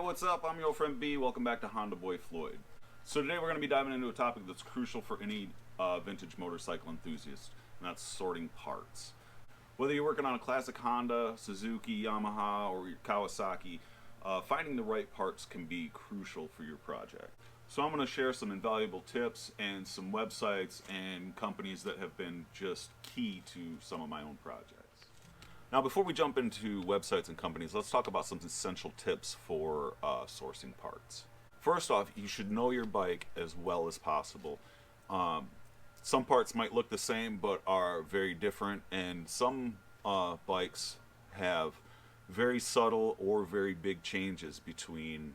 what's up? I'm your old friend B. Welcome back to Honda Boy Floyd. So today we're going to be diving into a topic that's crucial for any vintage motorcycle enthusiast, and that's sorting parts. Whether you're working on a classic Honda, Suzuki, Yamaha, or Kawasaki, finding the right parts can be crucial for your project. So I'm going to share some invaluable tips and some websites and companies that have been just key to some of my own projects. Now, before we jump into websites and companies, let's talk about some essential tips for sourcing parts. First off, you should know your bike as well as possible. Some parts might look the same but are very different, and some bikes have very subtle or very big changes between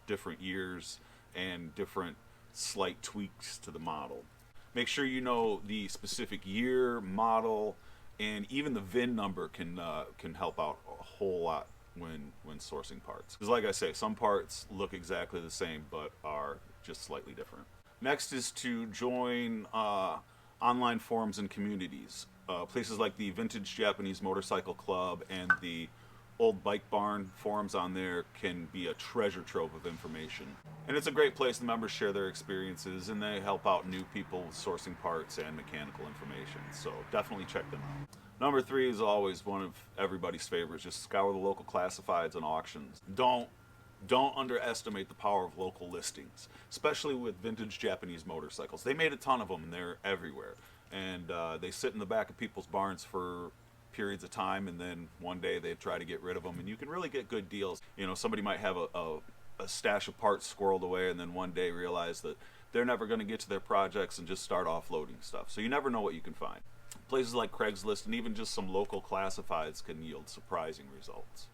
different years and different slight tweaks to the model. Make sure you know the specific year, model, and even the VIN number can help out a whole lot when sourcing parts. Because like I say, some parts look exactly the same but are just slightly different. Next is to join online forums and communities. Places like the Vintage Japanese Motorcycle Club and the Old Bike Barn forums on there can be a treasure trove of information. And it's a great place. The members share their experiences and they help out new people with sourcing parts and mechanical information. So definitely check them out. Number 3 is always one of everybody's favorites. Just scour the local classifieds and auctions. Don't underestimate the power of local listings, especially with vintage Japanese motorcycles. They made a ton of them and they're everywhere. And they sit in the back of people's barns for periods of time, and then one day they try to get rid of them, and you can really get good deals. You know, somebody might have a stash of parts squirreled away and then one day realize that they're never going to get to their projects and just start offloading stuff. So you never know what you can find. Places like Craigslist and even just some local classifieds can yield surprising results.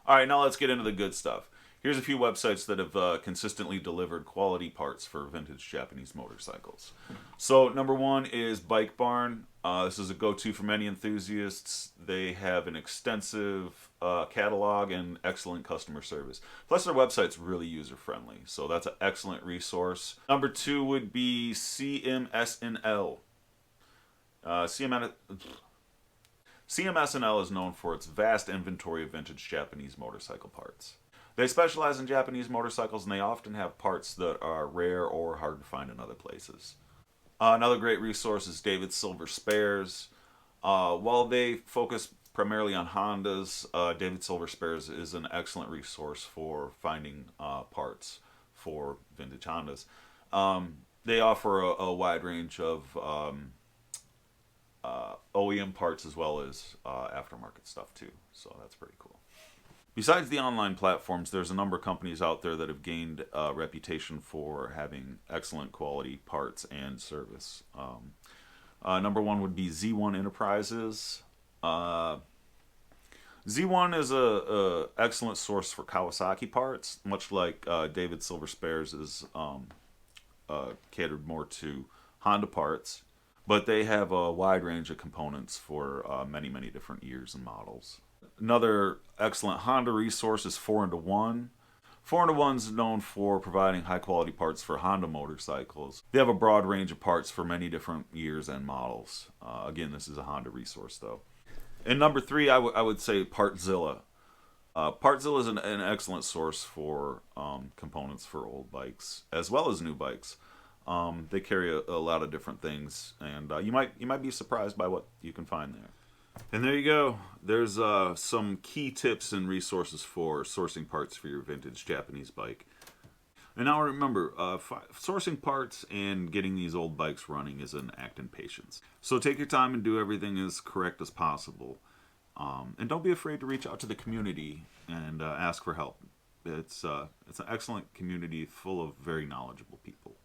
All right, now let's get into the good stuff. Here's a few websites that have consistently delivered quality parts for vintage Japanese motorcycles. So number 1 is Bike Barn. This is a go-to for many enthusiasts. They have an extensive catalog and excellent customer service. Plus their website's really user-friendly, so that's an excellent resource. Number 2 would be CMSNL. CMSNL is known for its vast inventory of vintage Japanese motorcycle parts. They specialize in Japanese motorcycles, and they often have parts that are rare or hard to find in other places. Another great resource is David Silver Spares. While they focus primarily on Hondas, David Silver Spares is an excellent resource for finding parts for vintage Hondas. They offer a wide range of OEM parts as well as aftermarket stuff too, so that's pretty cool. Besides the online platforms, there's a number of companies out there that have gained a reputation for having excellent quality parts and service. Number 1 would be Z1 Enterprises. Z1 is a excellent source for Kawasaki parts, much like David Silver Spares is catered more to Honda parts. But they have a wide range of components for many different years and models. Another excellent Honda resource is 4into1. 4into1 is known for providing high quality parts for Honda motorcycles. They have a broad range of parts for many different years and models. Again, this is a Honda resource though. And number 3, I would say Partzilla. Partzilla is an excellent source for components for old bikes as well as new bikes. They carry a lot of different things, and you might be surprised by what you can find there. And there you go. There's some key tips and resources for sourcing parts for your vintage Japanese bike. And now remember, sourcing parts and getting these old bikes running is an act in patience. So take your time and do everything as correct as possible. And don't be afraid to reach out to the community and ask for help. It's an excellent community full of very knowledgeable people.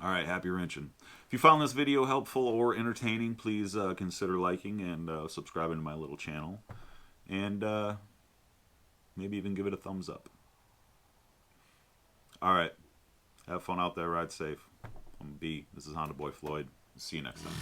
All right, happy wrenching. If you found this video helpful or entertaining, please consider liking and subscribing to my little channel. And maybe even give it a thumbs up. All right, have fun out there, ride safe. I'm B. This is Honda Boy Floyd. See you next time.